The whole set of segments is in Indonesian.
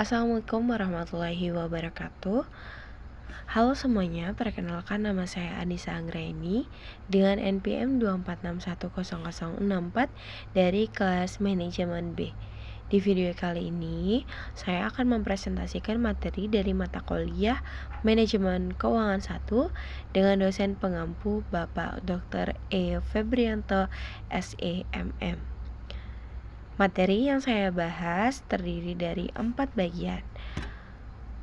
Assalamualaikum warahmatullahi wabarakatuh. Halo semuanya, perkenalkan nama saya Anissa Anggraini dengan NPM 2461064 dari kelas Manajemen B. Di video kali ini, saya akan mempresentasikan materi dari mata kuliah Manajemen Keuangan 1 dengan dosen pengampu Bapak Dr. E. Febrianto, SEMM. Materi yang saya bahas terdiri dari 4 bagian.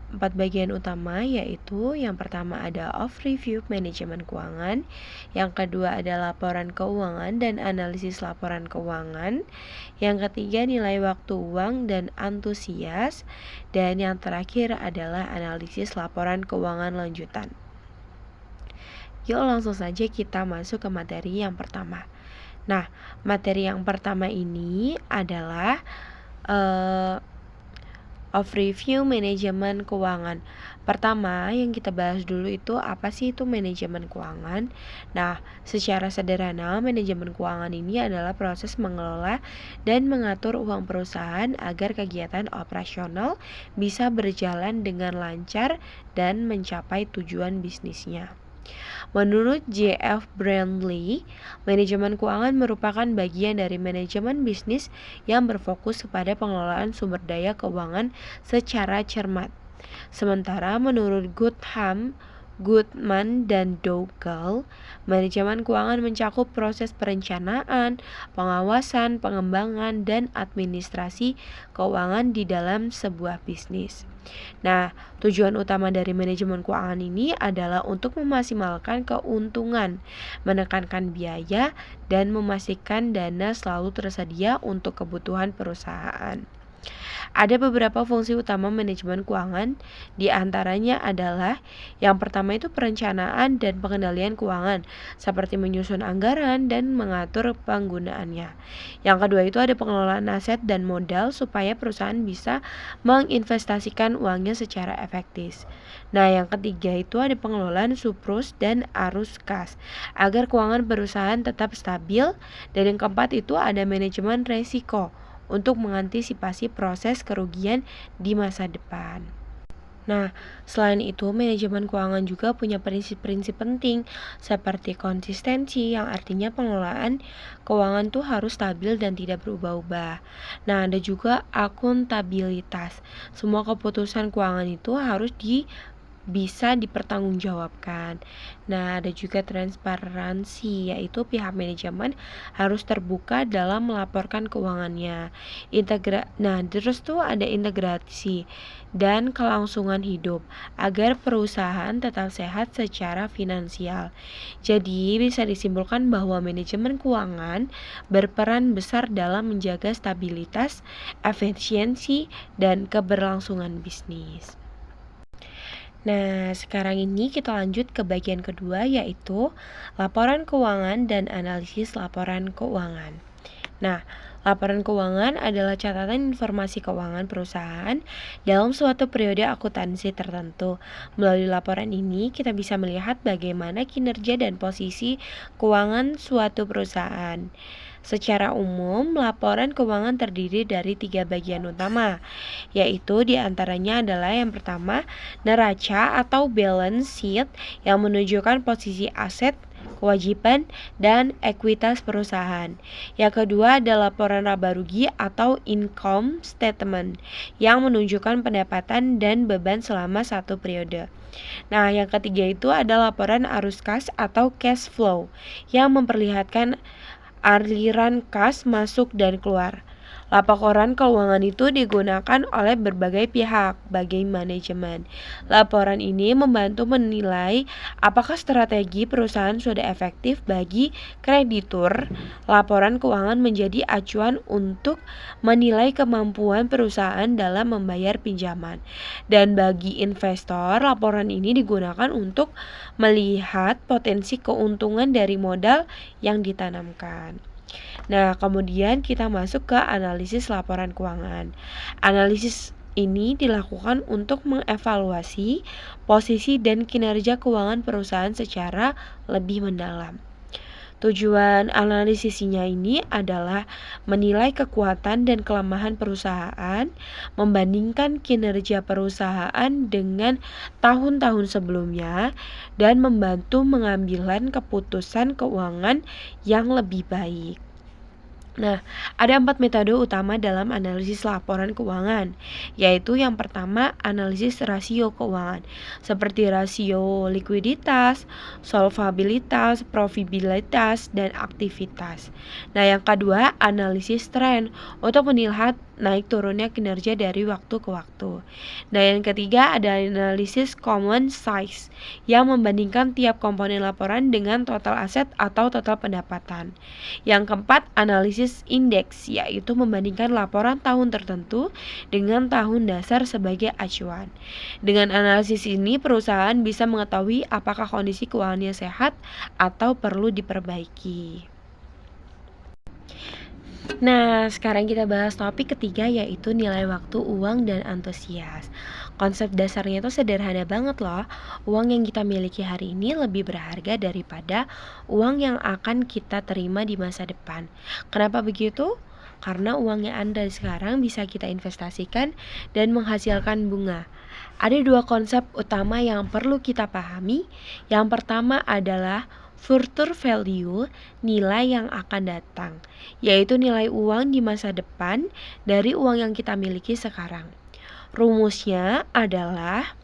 4 bagian utama yaitu yang pertama ada overview manajemen keuangan, yang kedua ada laporan keuangan dan analisis laporan keuangan, yang ketiga nilai waktu uang dan antusias, dan yang terakhir adalah analisis laporan keuangan lanjutan. Yuk langsung saja kita masuk ke materi yang pertama. Nah, materi yang pertama ini adalah overview manajemen keuangan. Pertama, yang kita bahas dulu itu apa sih itu manajemen keuangan? Nah, secara sederhana, manajemen keuangan ini adalah proses mengelola dan mengatur uang perusahaan agar kegiatan operasional bisa berjalan dengan lancar dan mencapai tujuan bisnisnya. Menurut J.F. Brandley, manajemen keuangan merupakan bagian dari manajemen bisnis yang berfokus kepada pengelolaan sumber daya keuangan secara cermat. Sementara menurut Goodman dan Dougal, manajemen keuangan mencakup proses perencanaan, pengawasan, pengembangan, dan administrasi keuangan di dalam sebuah bisnis. Nah, tujuan utama dari manajemen keuangan ini adalah untuk memaksimalkan keuntungan, menekankan biaya, dan memastikan dana selalu tersedia untuk kebutuhan perusahaan. Ada beberapa fungsi utama manajemen keuangan, di antaranya adalah yang pertama itu perencanaan dan pengendalian keuangan, seperti menyusun anggaran dan mengatur penggunaannya. Yang kedua itu ada pengelolaan aset dan modal supaya perusahaan bisa menginvestasikan uangnya secara efektif. Nah, yang ketiga itu ada pengelolaan surplus dan arus kas, agar keuangan perusahaan tetap stabil. Dan yang keempat itu ada manajemen resiko, untuk mengantisipasi proses kerugian di masa depan. Nah, selain itu manajemen keuangan juga punya prinsip-prinsip penting seperti konsistensi, yang artinya pengelolaan keuangan tuh harus stabil dan tidak berubah-ubah. Nah, ada juga akuntabilitas. Semua keputusan keuangan itu harus bisa dipertanggungjawabkan. Nah, ada juga transparansi, yaitu pihak manajemen harus terbuka dalam melaporkan keuangannya. Terus tuh ada integrasi dan kelangsungan hidup agar perusahaan tetap sehat secara finansial. Jadi, bisa disimpulkan bahwa manajemen keuangan berperan besar dalam menjaga stabilitas, efisiensi, dan keberlangsungan bisnis. Nah, sekarang ini kita lanjut ke bagian kedua, yaitu laporan keuangan dan analisis laporan keuangan. Nah, laporan keuangan adalah catatan informasi keuangan perusahaan dalam suatu periode akuntansi tertentu. Melalui laporan ini, kita bisa melihat bagaimana kinerja dan posisi keuangan suatu perusahaan. Secara umum, laporan keuangan terdiri dari 3 bagian utama, yaitu diantaranya adalah yang pertama, neraca atau balance sheet yang menunjukkan posisi aset, kewajiban, dan ekuitas perusahaan. Yang kedua ada laporan laba rugi atau income statement yang menunjukkan pendapatan dan beban selama satu periode. Nah, yang ketiga itu ada laporan arus kas atau cash flow yang memperlihatkan aliran kas masuk dan keluar. Laporan keuangan itu digunakan oleh berbagai pihak bagi manajemen. Laporan ini membantu menilai apakah strategi perusahaan sudah efektif bagi kreditur. Laporan keuangan menjadi acuan untuk menilai kemampuan perusahaan dalam membayar pinjaman. Dan bagi investor, laporan ini digunakan untuk melihat potensi keuntungan dari modal yang ditanamkan. Nah, kemudian kita masuk ke analisis laporan keuangan. Analisis ini dilakukan untuk mengevaluasi posisi dan kinerja keuangan perusahaan secara lebih mendalam. Tujuan analisisnya ini adalah menilai kekuatan dan kelemahan perusahaan, membandingkan kinerja perusahaan dengan tahun-tahun sebelumnya, dan membantu mengambil keputusan keuangan yang lebih baik. Nah, ada 4 metode utama dalam analisis laporan keuangan, yaitu yang pertama analisis rasio keuangan, seperti rasio likuiditas, solvabilitas, profitabilitas, dan aktivitas. Nah, yang kedua analisis tren untuk melihat naik turunnya kinerja dari waktu ke waktu. Nah, yang ketiga ada analisis common size yang membandingkan tiap komponen laporan dengan total aset atau total pendapatan. Yang keempat, analisis indeks, yaitu membandingkan laporan tahun tertentu dengan tahun dasar sebagai acuan. Dengan analisis ini, perusahaan bisa mengetahui apakah kondisi keuangannya sehat atau perlu diperbaiki. Nah, sekarang kita bahas topik ketiga, yaitu nilai waktu, uang, dan antusias. Konsep dasarnya itu sederhana banget loh. Uang yang kita miliki hari ini lebih berharga daripada uang yang akan kita terima di masa depan. Kenapa begitu? Karena uang yang Anda sekarang bisa kita investasikan dan menghasilkan bunga. Ada dua konsep utama yang perlu kita pahami. Yang pertama adalah future value, nilai yang akan datang, yaitu nilai uang di masa depan dari uang yang kita miliki sekarang. Rumusnya adalah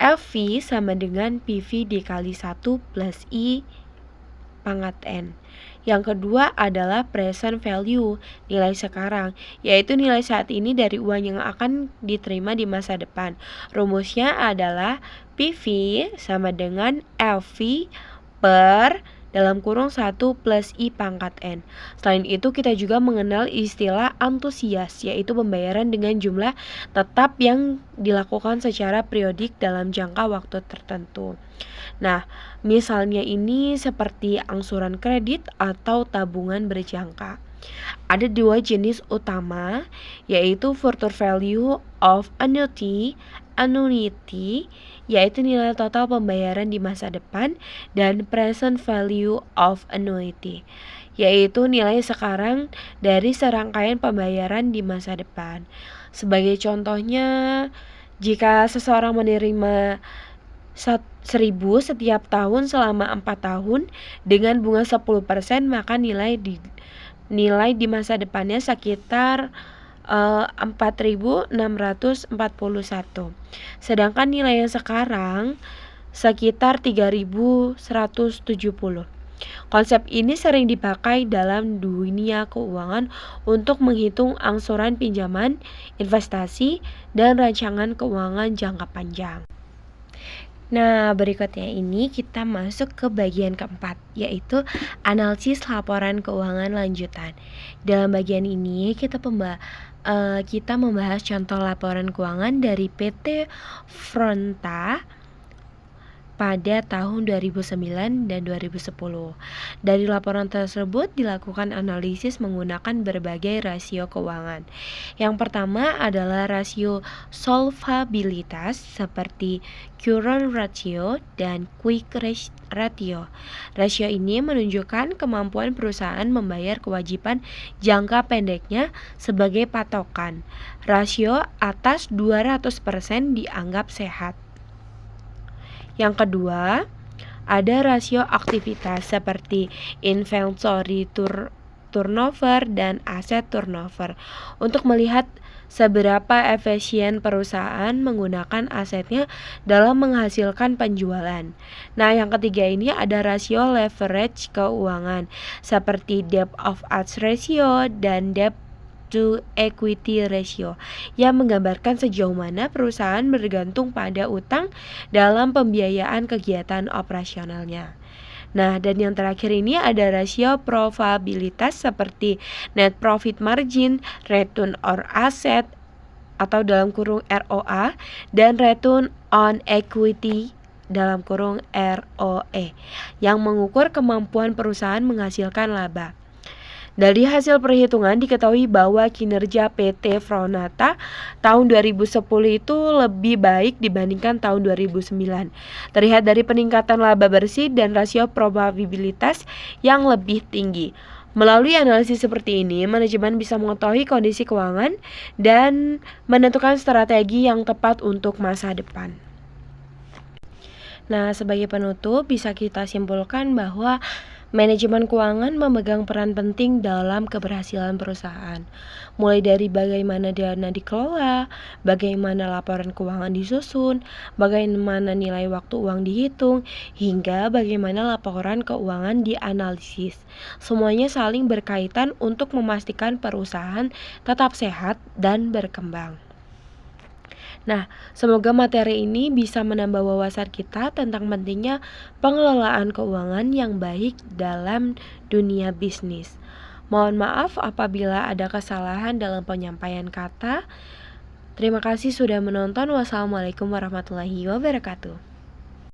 LV sama dengan PV dikali 1 plus I pangkat N. Yang kedua adalah present value, nilai sekarang, yaitu nilai saat ini dari uang yang akan diterima di masa depan. Rumusnya adalah PV sama dengan LV per dalam kurung 1 plus I pangkat N. Selain itu kita juga mengenal istilah antusias, yaitu pembayaran dengan jumlah tetap yang dilakukan secara periodik dalam jangka waktu tertentu. Nah, misalnya ini seperti angsuran kredit atau tabungan berjangka. Ada dua jenis utama, yaitu future value of annuity, yaitu nilai total pembayaran di masa depan, dan present value of annuity, yaitu nilai sekarang dari serangkaian pembayaran di masa depan. Sebagai contohnya, jika seseorang menerima 1.000 setiap tahun selama 4 tahun dengan bunga 10%, maka nilai di masa depannya sekitar 4.641. Sedangkan nilai yang sekarang sekitar 3.170. Konsep ini sering dipakai dalam dunia keuangan untuk menghitung angsuran pinjaman, investasi, dan rancangan keuangan jangka panjang. Nah, berikutnya ini kita masuk ke bagian keempat, yaitu analisis laporan keuangan lanjutan. Dalam bagian ini kita membahas contoh laporan keuangan dari PT Fronta pada tahun 2009 dan 2010. Dari laporan tersebut dilakukan analisis menggunakan berbagai rasio keuangan. Yang pertama adalah rasio solvabilitas seperti current ratio dan quick ratio. Rasio ini menunjukkan kemampuan perusahaan membayar kewajiban jangka pendeknya sebagai patokan. Rasio atas 200% dianggap sehat. Yang kedua, ada rasio aktivitas seperti inventory turnover dan aset turnover untuk melihat seberapa efisien perusahaan menggunakan asetnya dalam menghasilkan penjualan. Nah, yang ketiga ini ada rasio leverage keuangan seperti debt of assets ratio dan debt to equity ratio yang menggambarkan sejauh mana perusahaan bergantung pada utang dalam pembiayaan kegiatan operasionalnya. Nah, dan yang terakhir ini ada rasio probabilitas seperti net profit margin, return on asset atau dalam kurung ROA, dan return on equity dalam kurung ROE yang mengukur kemampuan perusahaan menghasilkan laba. Dari hasil perhitungan diketahui bahwa kinerja PT Fronata tahun 2010 itu lebih baik dibandingkan tahun 2009. Terlihat dari peningkatan laba bersih dan rasio probabilitas yang lebih tinggi. Melalui analisis seperti ini, manajemen bisa mengetahui kondisi keuangan dan menentukan strategi yang tepat untuk masa depan. Nah, sebagai penutup, bisa kita simpulkan bahwa manajemen keuangan memegang peran penting dalam keberhasilan perusahaan. Mulai dari bagaimana dana dikelola, bagaimana laporan keuangan disusun, bagaimana nilai waktu uang dihitung, hingga bagaimana laporan keuangan dianalisis. Semuanya saling berkaitan untuk memastikan perusahaan tetap sehat dan berkembang. Nah, semoga materi ini bisa menambah wawasan kita tentang pentingnya pengelolaan keuangan yang baik dalam dunia bisnis. Mohon maaf apabila ada kesalahan dalam penyampaian kata. Terima kasih sudah menonton. Wassalamualaikum warahmatullahi wabarakatuh.